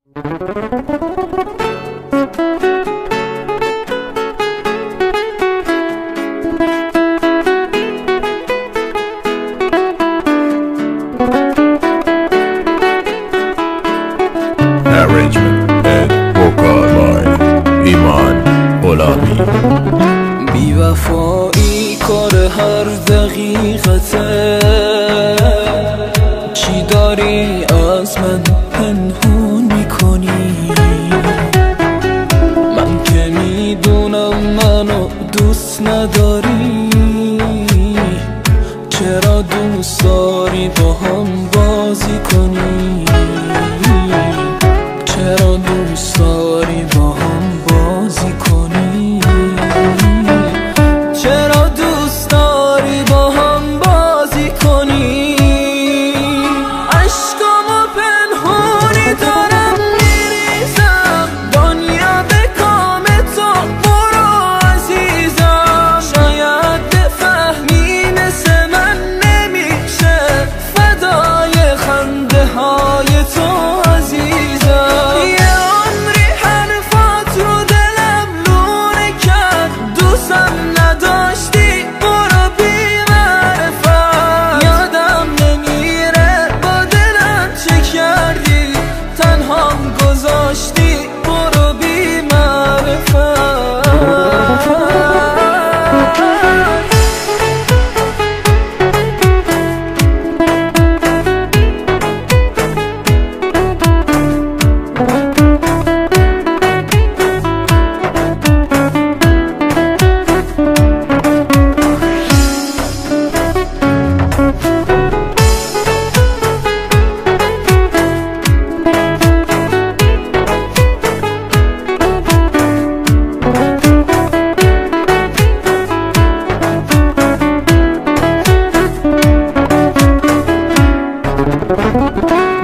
Arrangement and vocal by ایمان غلامی. بی وفایی کار هر دقیقته، چی داری از من پنهون میکنی؟ من که میدونم منو دوست نداری، چرا دوست داری با هم بازی کنی؟ چرا دوست داری با هم بازی کنی؟ چرا دوست داری با هم بازی کنی؟ عشقامو پنهونی دارم میریزم، دنیا به کام تو برو عزیزم. شاید بفهمی مثل من نمیشه فدای خنده های تو عزیزم. یه عمری حرفات رو دلم لونه کرد، دوستم نداشتی برو بی معرفت. یادم نمیره با دلم چه کردی، تنهام گذاشتی برو بی معرفت.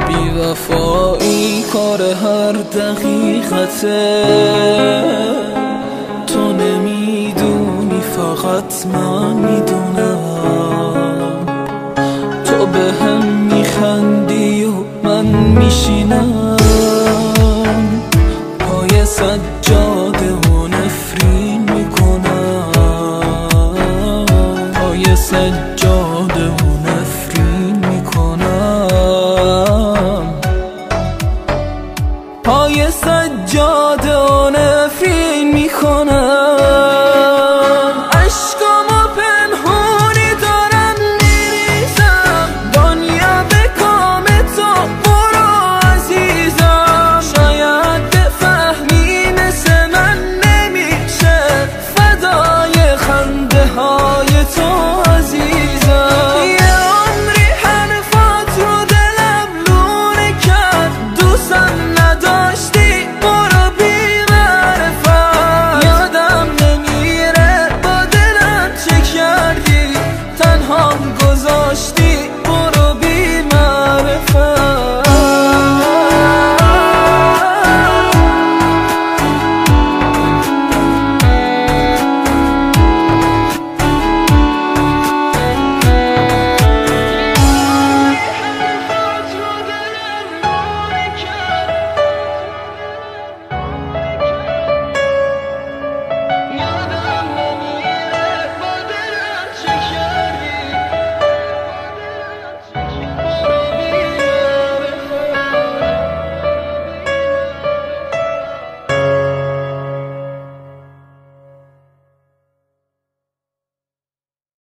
بی وفایی کار هر دقیقته، تو نمیدونی فقط من میدونم. تو به هم میخندی و من میشینم پای سجاده و نفرین میکنم، پای سجاده و نفرین میکنم، پای سجاده و نفرین میکنم.